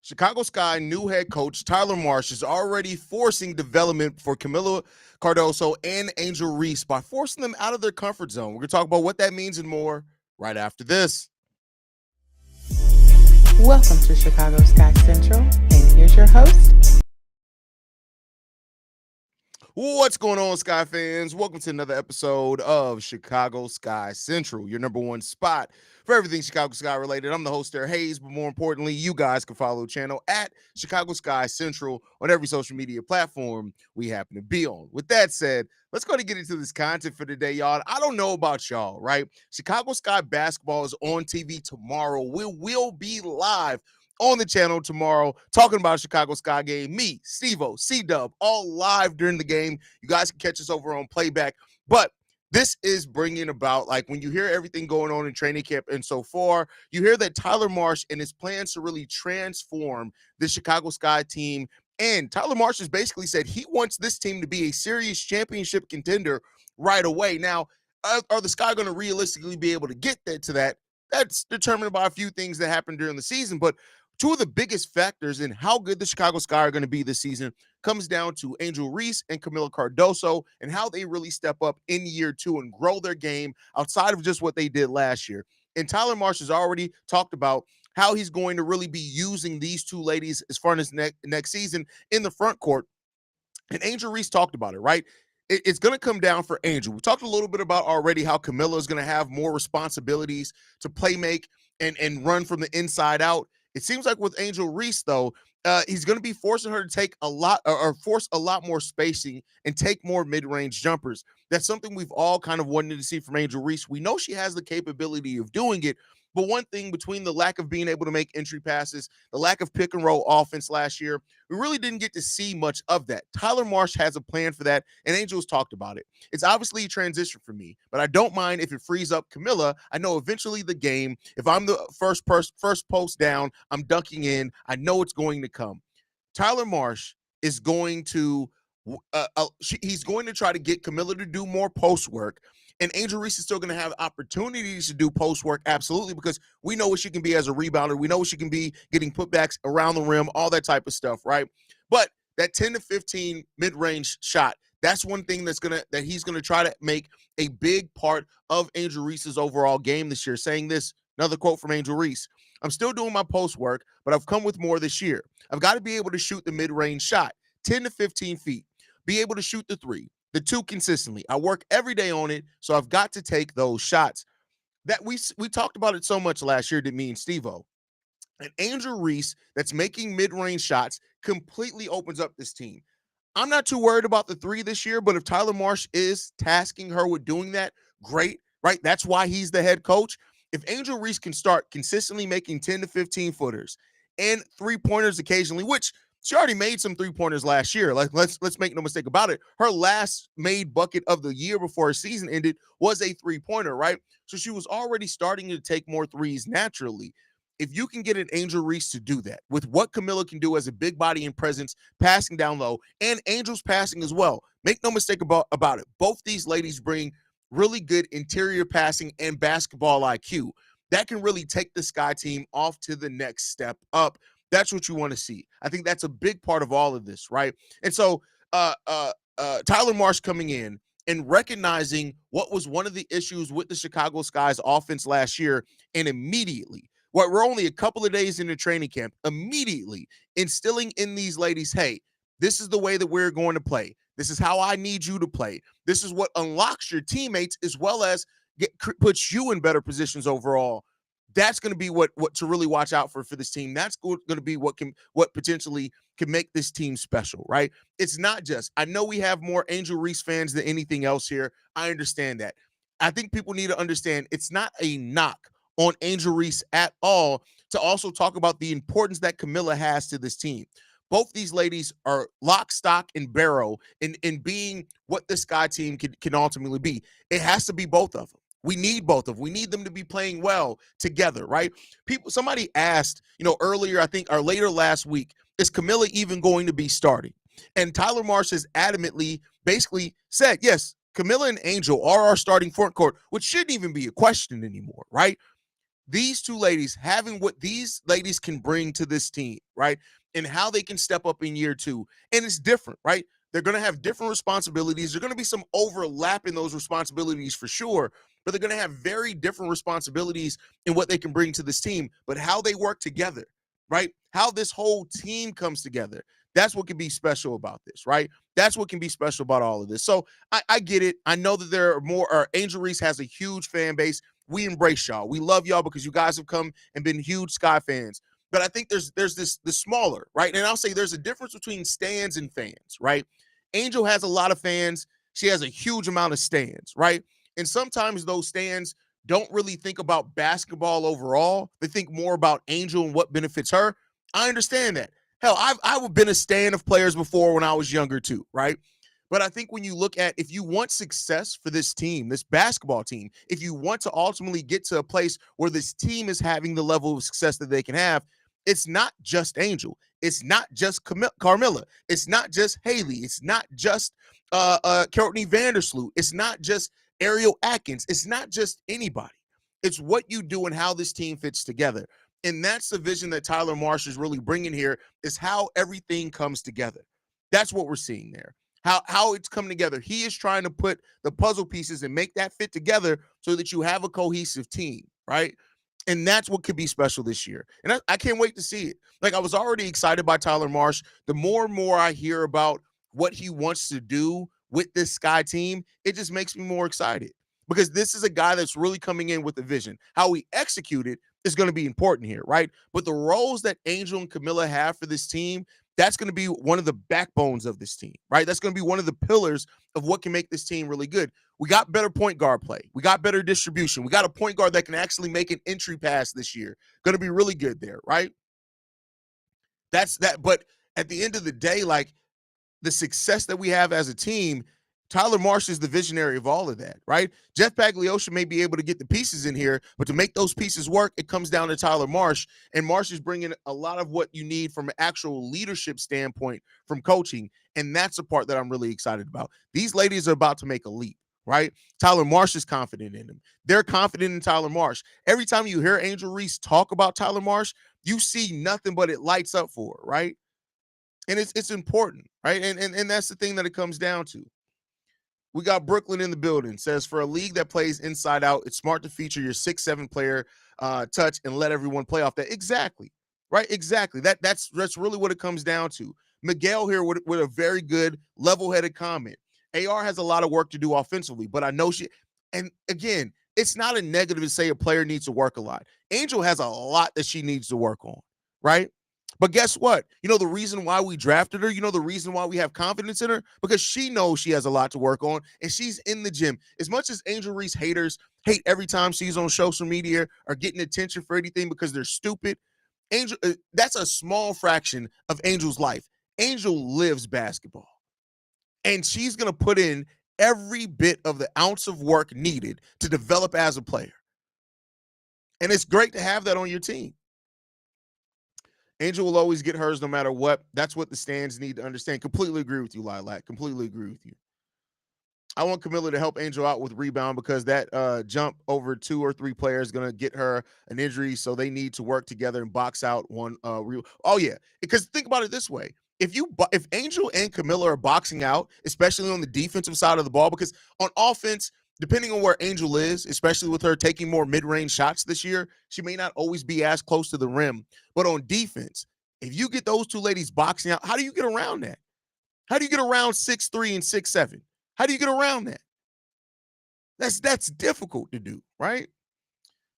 Chicago Sky new head coach Tyler Marsh is already forcing development for Kamilla, Cardoso, and Angel Reese by forcing them out of their comfort zone. We're going to talk about what that means and more right after this. Welcome to Chicago Sky Central, and here's your host. What's going on, Sky fans? Welcome to another episode of Chicago Sky Central, your number one spot for everything Chicago Sky related. I'm the host there, Hayes, but more importantly, you guys can follow the channel at Chicago Sky Central on every social media platform we happen to be on. With that said, let's go to get into this content for today, y'all. I don't know about y'all, right? Chicago Sky basketball is on TV tomorrow. We will be live on the channel tomorrow, talking about Chicago Sky game. Me, Steve-O, C-Dub, all live during the game. You guys can catch us over on playback. But this is bringing about, like, when you hear everything going on in training camp and so far, you hear that Tyler Marsh and his plans to really transform the Chicago Sky team. And Tyler Marsh has basically said he wants this team to be a serious championship contender right away. Now, are the Sky going to realistically be able to get to that? That's determined by a few things that happened during the season. But two of the biggest factors in how good the Chicago Sky are going to be this season comes down to Angel Reese and Kamilla Cardoso and how they really step up in year two and grow their game outside of just what they did last year. And Tyler Marsh has already talked about how he's going to really be using these two ladies as far as next season in the front court. And Angel Reese talked about it, right? It's going to come down for Angel. We talked a little bit about already how Kamilla is going to have more responsibilities to play make and run from the inside out. It seems like with Angel Reese, though, he's going to be forcing her to take a lot or force a lot more spacing and take more mid-range jumpers. That's something we've all kind of wanted to see from Angel Reese. We know she has the capability of doing it, but one thing between the lack of being able to make entry passes, the lack of pick and roll offense last year, we really didn't get to see much of that. Tyler Marsh has a plan for that, and Angel's talked about it. It's obviously a transition for me, but I don't mind if it frees up Kamilla. I know eventually the game, if I'm the first post down, I'm dunking in. I know it's going to come. Tyler Marsh is going to he's going to try to get Kamilla to do more post work. And Angel Reese is still going to have opportunities to do post work, absolutely, because we know what she can be as a rebounder. We know what she can be getting putbacks around the rim, all that type of stuff, right? But that 10 to 15 mid-range shot, that's one thing that he's gonna try to make a big part of Angel Reese's overall game this year. Saying this, another quote from Angel Reese: "I'm still doing my post work, but I've come with more this year. I've got to be able to shoot the mid-range shot, 10 to 15 feet, be able to shoot the three, the two consistently. I work every day on it, so I've got to take those shots." That we talked about it so much last year, didn't me and Steve-O. And Angel Reese, that's making mid-range shots, completely opens up this team. I'm not too worried about the three this year, but if Tyler Marsh is tasking her with doing that, great, right? That's why he's the head coach. If Angel Reese can start consistently making 10 to 15 footers and three-pointers occasionally, which she already made some three-pointers last year. Like, let's make no mistake about it. Her last made bucket of the year before her season ended was a three-pointer, right? So she was already starting to take more threes naturally. If you can get an Angel Reese to do that with what Kamilla can do as a big body and presence, passing down low, and Angel's passing as well, make no mistake about it. Both these ladies bring really good interior passing and basketball IQ. That can really take the Sky team off to the next step up. That's what you want to see. I think that's a big part of all of this, right? And so Tyler Marsh coming in and recognizing what was one of the issues with the Chicago Sky's offense last year, and immediately, we're only a couple of days into training camp, immediately instilling in these ladies, hey, this is the way that we're going to play. This is how I need you to play. This is what unlocks your teammates as well as puts you in better positions overall. That's going to be what to really watch out for this team. That's going to be what potentially can make this team special, right? It's not just, I know we have more Angel Reese fans than anything else here. I understand that. I think people need to understand it's not a knock on Angel Reese at all to also talk about the importance that Kamilla has to this team. Both these ladies are lock, stock, and barrel in being what the Sky team can ultimately be. It has to be both of them. We need both of them. We need them to be playing well together, right? Somebody asked, earlier, I think, or later last week, is Kamilla even going to be starting? And Tyler Marsh has adamantly basically said, yes, Kamilla and Angel are our starting front court, which shouldn't even be a question anymore, right? these two ladies having what these ladies can bring to this team, right? And how they can step up in year two. And it's different, right? They're going to have different responsibilities. There's going to be some overlap in those responsibilities for sure, but they're going to have very different responsibilities in what they can bring to this team, but how they work together, right? How this whole team comes together. That's what can be special about this, right? That's what can be special about all of this. So I get it. I know that there are more, Angel Reese has a huge fan base. We embrace y'all. We love y'all because you guys have come and been huge Sky fans. But I think there's this smaller, right? And I'll say there's a difference between stands and fans, right? Angel has a lot of fans. She has a huge amount of stands, right? And sometimes those stands don't really think about basketball overall. They think more about Angel and what benefits her. I understand that. Hell, I've been a stand of players before when I was younger too, right? But I think when you look at, if you want success for this team, this basketball team, if you want to ultimately get to a place where this team is having the level of success that they can have, it's not just Angel. It's not just Kamilla. It's not just Haley. It's not just Courtney Vandersloot. It's not just Ariel Atkins. It's not just anybody. It's what you do and how this team fits together. And that's the vision that Tyler Marsh is really bringing here, is how everything comes together. That's what we're seeing there. How it's coming together. He is trying to put the puzzle pieces and make that fit together so that you have a cohesive team, right? And that's what could be special this year. And I can't wait to see it. Like, I was already excited by Tyler Marsh. The more and more I hear about what he wants to do with this Sky team, it just makes me more excited, because this is a guy that's really coming in with a vision. How we execute it is going to be important here, right? But the roles that Angel and Kamilla have for this team, that's going to be one of the backbones of this team, right? That's going to be one of the pillars of what can make this team really good. We got better point guard play. We got better distribution. We got a point guard that can actually make an entry pass this year. Going to be really good there, right? That's that. But at the end of the day, like, the success that we have as a team, Tyler Marsh is the visionary of all of that, right? Jeff Pagliosha may be able to get the pieces in here, but to make those pieces work, it comes down to Tyler Marsh. And Marsh is bringing a lot of what you need from an actual leadership standpoint from coaching. And that's the part that I'm really excited about. These ladies are about to make a leap, right? Tyler Marsh is confident in them. They're confident in Tyler Marsh. Every time you hear Angel Reese talk about Tyler Marsh, you see nothing but it lights up for her, right? And it's important, right? And that's the thing that it comes down to. We got Brooklyn in the building. Says, for a league that plays inside out, it's smart to feature your 6'7" player touch and let everyone play off that. Exactly, right? Exactly. That's really what it comes down to. Miguel here with a very good level-headed comment. AR has a lot of work to do offensively, but I know she. And again, it's not a negative to say a player needs to work a lot. Angel has a lot that she needs to work on, right? But guess what? You know the reason why we drafted her? You know the reason why we have confidence in her? Because she knows she has a lot to work on, and she's in the gym. As much as Angel Reese haters hate every time she's on social media or getting attention for anything because they're stupid, Angel, that's a small fraction of Angel's life. Angel lives basketball, and she's going to put in every bit of the ounce of work needed to develop as a player. And it's great to have that on your team. Angel will always get hers no matter what. That's what the stands need to understand. Completely agree with you, Lilac. Completely agree with you. I want Kamilla to help Angel out with rebound, because that jump over 2 or 3 players is going to get her an injury, so they need to work together and box out one. Oh, yeah. Because think about it this way. If Angel and Kamilla are boxing out, especially on the defensive side of the ball, because on offense, depending on where Angel is, especially with her taking more mid-range shots this year, she may not always be as close to the rim. But on defense, if you get those two ladies boxing out, how do you get around that? How do you get around 6'3" and 6'7"? How do you get around that? That's difficult to do, right?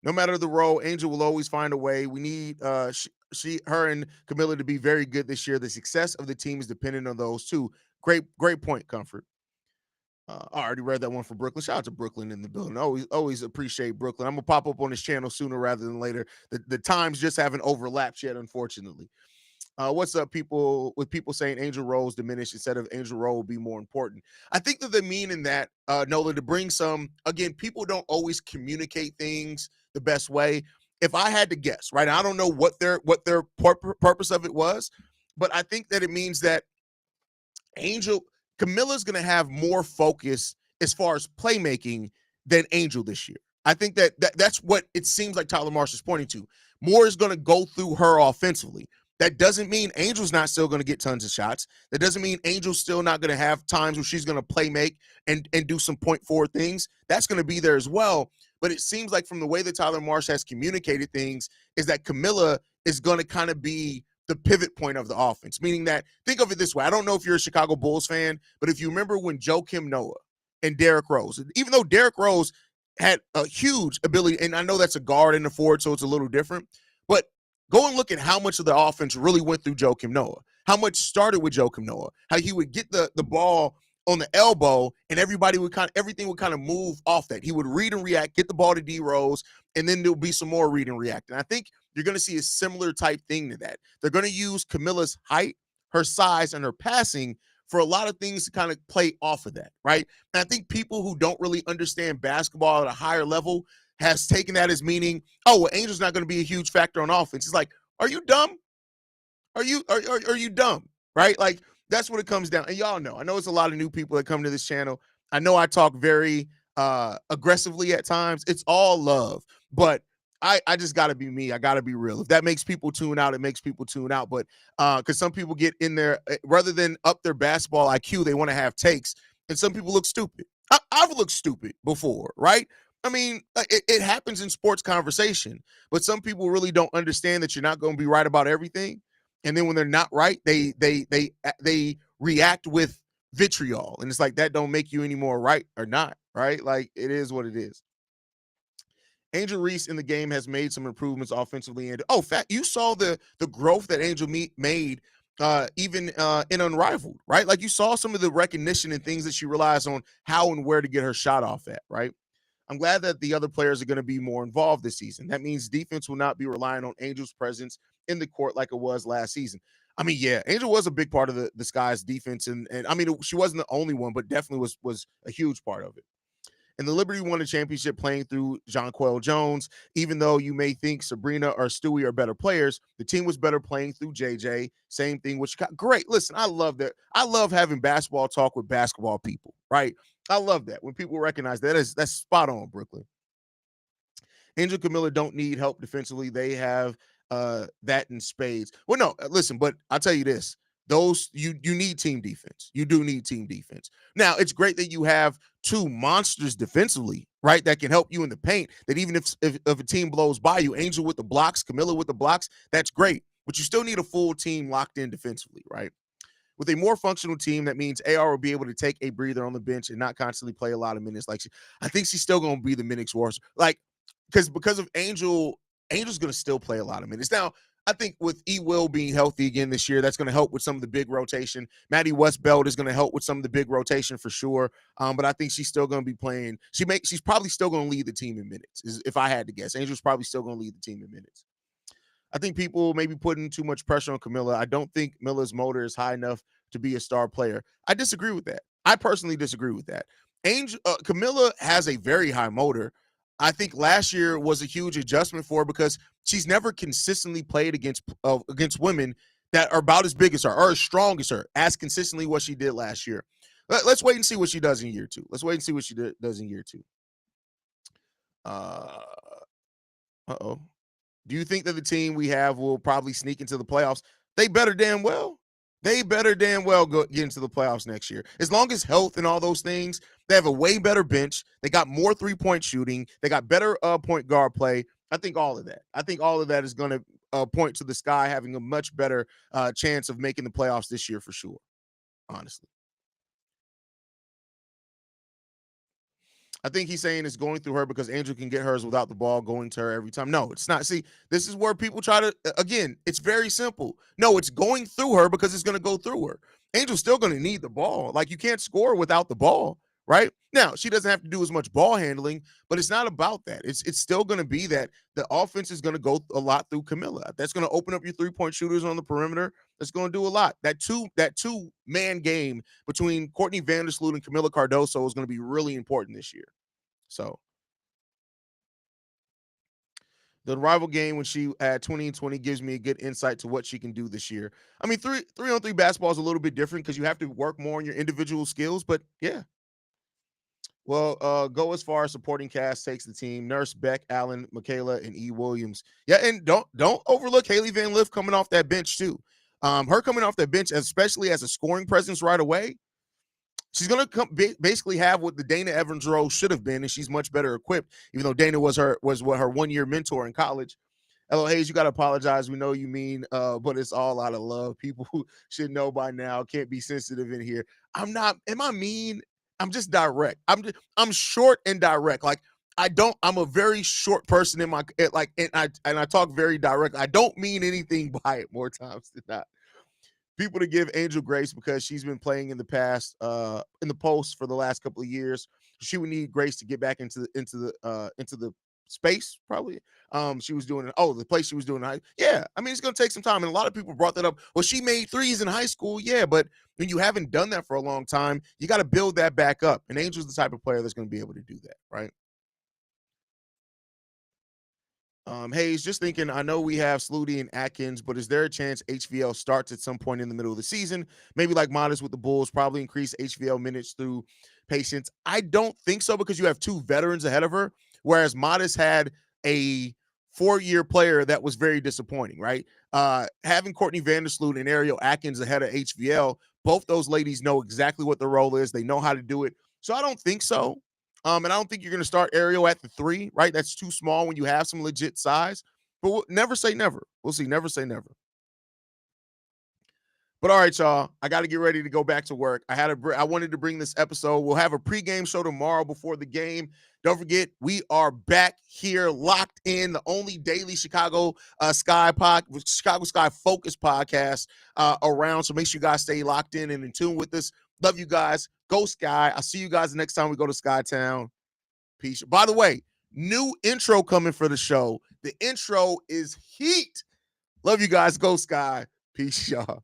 No matter the role, Angel will always find a way. We need her and Kamilla to be very good this year. The success of the team is dependent on those two. Great point, Comfort. I already read that one for Brooklyn. Shout out to Brooklyn in the building. Always appreciate Brooklyn. I'm gonna pop up on this channel sooner rather than later. The times just haven't overlapped yet, unfortunately. What's up, people? With people saying Angel roles diminish instead of Angel role will be more important. I think that they mean in that, Nola, to bring some. Again, people don't always communicate things the best way. If I had to guess, right, I don't know what their purpose of it was, but I think that it means that Kamilla's going to have more focus as far as playmaking than Angel this year. I think that's what it seems like Tyler Marsh is pointing to. More is going to go through her offensively. That doesn't mean Angel's not still going to get tons of shots. That doesn't mean Angel's still not going to have times where she's going to play make and do some point forward things. That's going to be there as well. But it seems like from the way that Tyler Marsh has communicated things is that Kamilla is going to kind of be the pivot point of the offense, meaning that, think of it this way. I don't know if you're a Chicago Bulls fan, but if you remember when Joakim Noah and Derrick Rose, even though Derrick Rose had a huge ability, and I know that's a guard and a forward, so it's a little different, but go and look at how much of the offense really went through Joakim Noah, how much started with Joakim Noah, how he would get the ball on the elbow and everything would kind of move off that. He would read and react, get the ball to D Rose, and then there'll be some more read and react. And I think you're going to see a similar type thing to that. They're going to use Kamilla's height, her size, and her passing for a lot of things to kind of play off of that, right? And I think people who don't really understand basketball at a higher level has taken that as meaning, oh, well, Angel's not going to be a huge factor on offense. It's like, are you dumb? Are you dumb? Right? Like, that's what it comes down. And y'all know, I know it's a lot of new people that come to this channel. I know I talk very aggressively at times. It's all love, but I just got to be me. I got to be real. If that makes people tune out, it makes people tune out. But because some people get in there, rather than up their basketball IQ, they want to have takes. And some people look stupid. I've looked stupid before, right? I mean, it happens in sports conversation, but some people really don't understand that you're not going to be right about everything. And then when they're not right, they react with vitriol. And it's like, that don't make you any more right or not, right? Like, it is what it is. Angel Reese in the game has made some improvements offensively. And you saw the growth that Angel made even in Unrivaled, right? Like, you saw some of the recognition and things that she relies on how and where to get her shot off at, right? I'm glad that the other players are going to be more involved this season. That means defense will not be relying on Angel's presence in the court like it was last season. I mean, yeah, Angel was a big part of the Sky's defense, and I mean, she wasn't the only one, but definitely was a huge part of it. And the Liberty won the championship playing through Jonquel Jones. Even though you may think Sabrina or Stewie are better players, the team was better playing through JJ. Same thing with Chicago. Great. Listen, I love that. I love having basketball talk with basketball people, right? I love that. When people recognize that's spot on, Brooklyn. Angel and Kamilla don't need help defensively. They have that in spades. Well, no, listen, but I'll tell you this. Those you need team defense. You do need team defense. Now, it's great that you have two monsters defensively, right? That can help you in the paint. That even if a team blows by you, Angel with the blocks, Kamilla with the blocks, that's great. But you still need a full team locked in defensively, right? With a more functional team, that means AR will be able to take a breather on the bench and not constantly play a lot of minutes. Like, I think she's still going to be the minutes worse. Like, because of Angel's going to still play a lot of minutes. Now, I think with Will being healthy again this year, that's going to help with some of the big rotation. Maddie Westbeld is going to help with some of the big rotation for sure. But I think she's still going to be playing. She's probably still going to lead the team in minutes, if I had to guess. Angel's probably still going to lead the team in minutes. I think people may be putting too much pressure on Kamilla. I don't think Milla's motor is high enough to be a star player. I disagree with that. I personally disagree with that. Kamilla has a very high motor. I think last year was a huge adjustment for her because she's never consistently played against women that are about as big as her or as strong as her as consistently what she did last year. Let's wait and see what she does in year two. Let's wait and see what she does in year two. Uh-oh. Do you think that the team we have will probably sneak into the playoffs? They better damn well. They better damn well get into the playoffs next year. As long as health and all those things, they have a way better bench. They got more three-point shooting. They got better point guard play. I think all of that is going to point to the Sky having a much better chance of making the playoffs this year for sure, honestly. I think he's saying it's going through her because Angel can get hers without the ball going to her every time. No, it's not. See, this is where people try to, again, it's very simple. No, it's going through her because it's going to go through her. Angel's still going to need the ball. Like, you can't score without the ball, right? Now, she doesn't have to do as much ball handling, but it's not about that. It's still going to be that the offense is going to go a lot through Kamilla. That's going to open up your three-point shooters on the perimeter. That's going to do a lot. That two-man game between Courtney Vandersloot and Kamilla Cardoso is going to be really important this year. So the rival game when she at 20 and 20 gives me a good insight to what she can do this year. I mean, 3-on-3 basketball is a little bit different because you have to work more on your individual skills, but yeah. Well, go as far as supporting cast takes the team. Nurse, Beck, Allen, Michaela, and E. Williams. Yeah, and don't overlook Haley Van Lith coming off that bench too. Her coming off that bench, especially as a scoring presence right away, she's gonna basically have what the Dana Evans role should have been, and she's much better equipped. Even though Dana was her 1 year mentor in college. Hello, Hayes, you got to apologize. We know you mean, but it's all out of love. People who should know by now can't be sensitive in here. I'm not. Am I mean? I'm just direct. I'm short and direct. Like I'm a very short person in my like, and I talk very direct. I don't mean anything by it more times than not. People to give Angel grace because she's been playing in the past, in the post for the last couple of years. She would need grace to get back into the space probably. She was doing it. Oh, the place she was doing it. Yeah, I mean it's gonna take some time, and a lot of people brought that up. Well, she made threes in high school, yeah, but when you haven't done that for a long time, you got to build that back up. And Angel's the type of player that's going to be able to do that, right? Hayes, just thinking, I know we have Sluty and Atkins, but is there a chance HVL starts at some point in the middle of the season? Maybe like Modest with the Bulls, probably increase HVL minutes through patience. I don't think so because you have two veterans ahead of her, whereas Modest had a 4-year player that was very disappointing, right? Having Courtney Vandersloot and Ariel Atkins ahead of HVL, both those ladies know exactly what the role is. They know how to do it. So I don't think so. And I don't think you're going to start Ariel at the 3, right? That's too small when you have some legit size. But we'll never say never. We'll see. Never say never. But all right, y'all. I got to get ready to go back to work. I wanted to bring this episode. We'll have a pregame show tomorrow before the game. Don't forget, we are back here, locked in, the only daily Chicago Sky Focus podcast around. So make sure you guys stay locked in and in tune with us. Love you guys. Go Sky. I'll see you guys the next time we go to Skytown. Peace. By the way, new intro coming for the show. The intro is heat. Love you guys. Go Sky. Peace, y'all.